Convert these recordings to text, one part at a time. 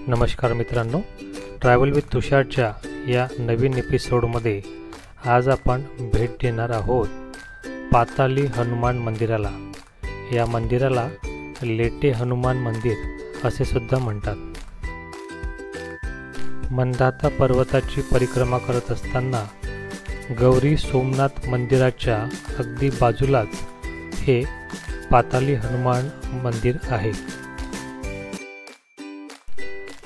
नमस्कार मित्रांनो, travel with तुषारच्या या नवीन एपिसोडमध्ये आज आपण भेट देणार आहोत पाताली हनुमान मंदिराला। या मंदिराला लेटे हनुमान मंदिर असे सुद्धा म्हणतात। मंदाता पर्वताची परिक्रमा करत असताना गौरी सोमनाथ मंदिराच्या अगदी बाजूलाच हे पाताली हनुमान मंदिर आहे।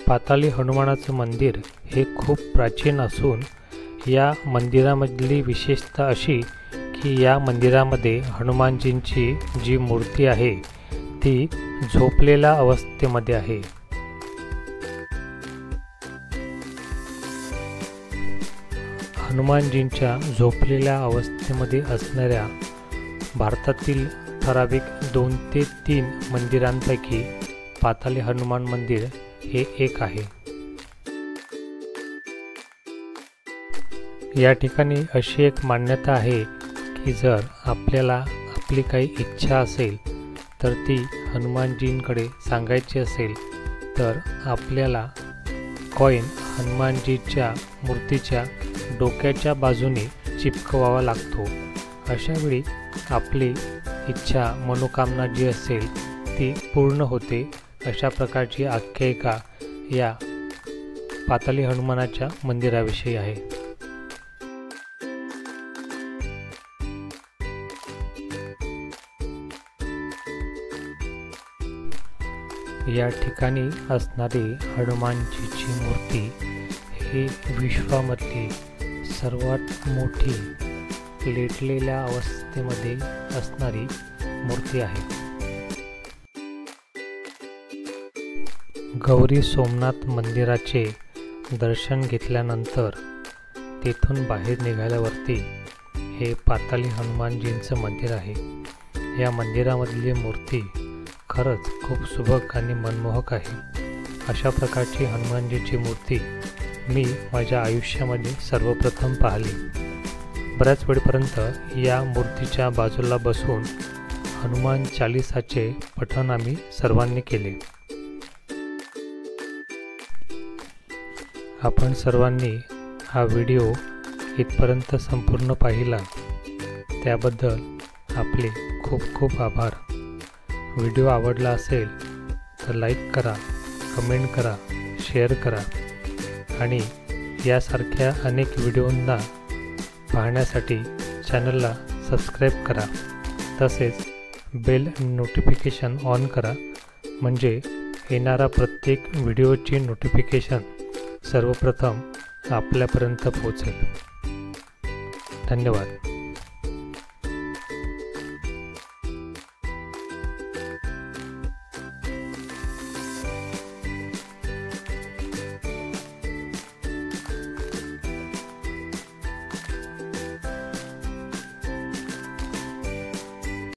पाताली हनुमानाचं मंदिर हे खूप प्राचीन असून या मंदिरामधली विशेषता अशी की या मंदिरामध्ये हनुमानजींची जी मूर्ती आहे ती झोपलेल्या अवस्थेमध्ये आहे। हनुमानजींच्या झोपलेल्या अवस्थेमध्ये असणाऱ्या भारतातील ठराविक 2 ते 3 मंदिरांपैकी पाताली हनुमान मंदिर हे एक आहे। या ठिकाणी अशी एक मान्यता आहे की जर आपल्याला आपली काही इच्छा असेल तर ती हनुमानजींकडे सांगायची असेल तर आपल्याला कॉइन हनुमानजीच्या मूर्तीच्या डोक्याच्या बाजूने चिपकवावा लागतो। अशावेळी आपली इच्छा मनोकामना जी असेल ती पूर्ण होते। अशा प्रकारची आख्यायिका या पाताली हनुमानाच्या मंदिराविषयी आहे। या ठिकाणी असणारी हनुमानजीची मूर्ती ही विश्वामधली सर्वात मोठी लेटलेल्या अवस्थेमध्ये असणारी मूर्ती आहे। गौरी सोमनाथ मंदिराचे दर्शन घेतल्यानंतर तेथून बाहेर निघाल्यावरती हे पाताली हनुमानजींचं मंदिर आहे। या मंदिरामधली मूर्ती खरंच खूप सुबक आणि मनमोहक आहे। अशा प्रकारची हनुमानजीची मूर्ती मी माझ्या आयुष्यामध्ये सर्वप्रथम पाहिली। बऱ्याच वेळपर्यंत या मूर्तीच्या बाजूला बसून हनुमान चालीसाचे पठण आम्ही सर्वांनी केले। आपण सर्वांनी हा व्हिडिओ इथपर्यंत संपूर्ण पाहिला त्याबद्दल आपले खूप खूप आभार। व्हिडिओ आवडला असेल तर लाईक करा, कमेंट करा, शेअर करा आणि यासारख्या अनेक व्हिडिओंना पाहण्यासाठी चॅनलला सबस्क्राईब करा। तसेच बेल नोटिफिकेशन ऑन करा म्हणजे येणारा प्रत्येक व्हिडिओची नोटिफिकेशन सर्वप्रथम आपल्यापर्यंत पोहोचेल। धन्यवाद।